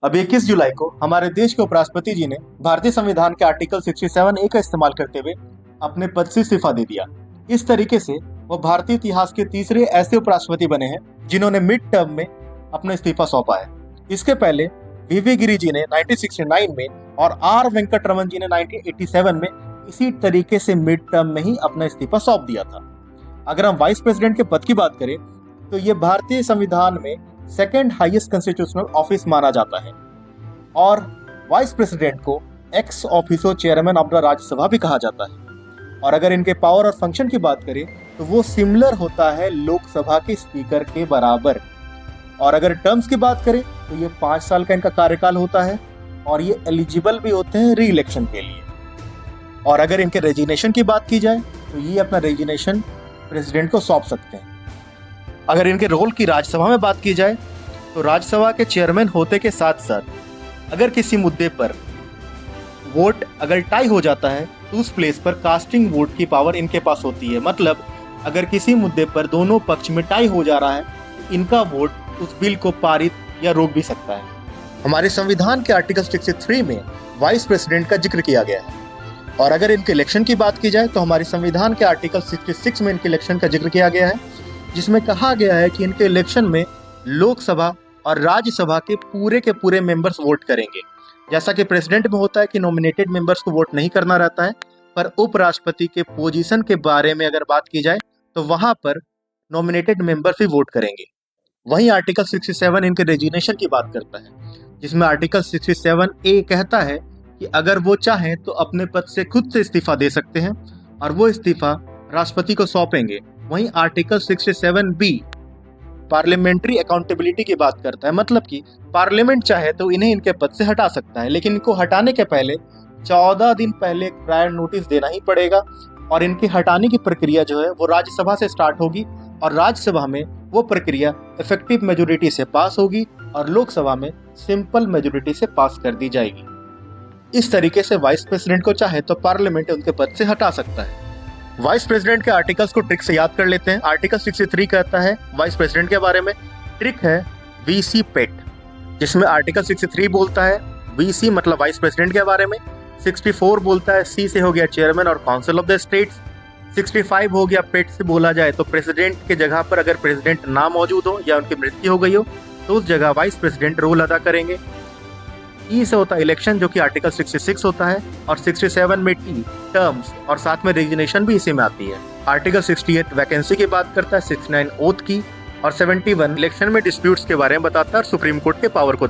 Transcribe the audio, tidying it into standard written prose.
अब 21 जुलाई को हमारे देश के उपराष्ट्रपति जी ने भारतीय संविधान के आर्टिकल 67A का इस्तेमाल करते हुए अपने पद से इस्तीफा दे दिया। इस तरीके से वो भारतीय इतिहास के तीसरे ऐसे उपराष्ट्रपति बने हैं जिन्होंने मिड टर्म में अपना इस्तीफा सौंपा है। इसके पहले वीवी गिरी जी ने 1969 में और आर वेंकटरमन जी ने 1987 में इसी तरीके से मिड टर्म में ही अपना इस्तीफा सौंप दिया था। अगर हम वाइस प्रेसिडेंट के पद की बात करें तो ये भारतीय संविधान में सेकेंड हाईएस्ट कॉन्स्टिट्यूशनल ऑफिस माना जाता है और वाइस प्रेसिडेंट को x officio chairman of the Rajya Sabha भी कहा जाता है। और अगर इनके पावर और फंक्शन की बात करें तो वो सिमिलर होता है लोकसभा के स्पीकर के बराबर। और अगर टर्म्स की बात करें तो ये 5 साल का इनका कार्यकाल होता है और ये एलिजिबल भी होते हैं री इलेक्शन के लिए। और अगर इनके रेजिग्नेशन की बात की जाए तो ये अपना रेजिग्नेशन प्रेसिडेंट को सौंप सकते हैं। अगर इनके रोल की राज्यसभा में बात की जाए तो राज्यसभा के चेयरमैन होते के साथ साथ अगर किसी मुद्दे पर वोट अगर टाई हो जाता है तो उस प्लेस पर कास्टिंग वोट की पावर इनके पास होती है। मतलब अगर किसी मुद्दे पर दोनों पक्ष में टाई हो जा रहा है तो इनका वोट उस बिल को पारित या रोक भी सकता है। हमारे संविधान के आर्टिकल 63 में वाइस प्रेसिडेंट का जिक्र किया गया है। और अगर इनके इलेक्शन की बात की जाए तो हमारे संविधान के आर्टिकल 66 में इनके इलेक्शन का जिक्र किया गया है, जिसमें कहा गया है कि इनके इलेक्शन में लोकसभा और राज्यसभा के पूरे मेंबर्स वोट करेंगे। जैसा कि प्रेसिडेंट में होता है कि नॉमिनेटेड मेंबर्स को वोट नहीं करना रहता है, पर उपराष्ट्रपति के पोजीशन के बारे में अगर बात की जाए तो वहां पर नॉमिनेटेड मेंबर्स भी वोट करेंगे। वहीं आर्टिकल 67 इनके रेजिग्नेशन की बात करता है, जिसमें आर्टिकल 67A कहता है कि अगर वो चाहें तो अपने पद से खुद से इस्तीफा दे सकते हैं और वो इस्तीफा राष्ट्रपति को सौंपेंगे। वहीं आर्टिकल 67B पार्लियामेंट्री अकाउंटेबिलिटी की बात करता है, मतलब कि पार्लियामेंट चाहे तो इन्हें इनके पद से हटा सकता है, लेकिन इनको हटाने के पहले 14 दिन पहले एक प्रायर नोटिस देना ही पड़ेगा। और इनके हटाने की प्रक्रिया जो है वो राज्यसभा से स्टार्ट होगी और राज्यसभा में वो प्रक्रिया इफेक्टिव मेजोरिटी से पास होगी और लोकसभा में सिंपल मेजोरिटी से पास कर दी जाएगी। इस तरीके से वाइस प्रेसिडेंट को चाहे तो पार्लियामेंट उनके पद से हटा सकता है। वाइस प्रेसिडेंट के आर्टिकल्स को ट्रिक से याद कर लेते हैं। आर्टिकल 63 कहता है वाइस प्रेसिडेंट के बारे में, ट्रिक है वीसी पेट, जिसमें आर्टिकल 63 बोलता है वीसी मतलब वाइस प्रेसिडेंट के बारे में, 64 बोलता है सी से हो गया चेयरमैन और काउंसिल ऑफ द स्टेट्स, 65 हो गया पेट से बोला जाए तो प्रेसिडेंट के जगह पर अगर प्रेसिडेंट ना मौजूद हो या उनकी मृत्यु हो गई हो तो उस जगह वाइस प्रेसिडेंट रोल अदा करेंगे। ई से होता है इलेक्शन, जो कि आर्टिकल 66 होता है, और 67 में टी टर्म्स और साथ में रेजिग्नेशन भी इसी में आती है। आर्टिकल 68 वैकेंसी की बात करता है, 69 ओथ की, और 71 इलेक्शन में डिस्प्यूट्स के बारे में बताता है और सुप्रीम कोर्ट के पावर को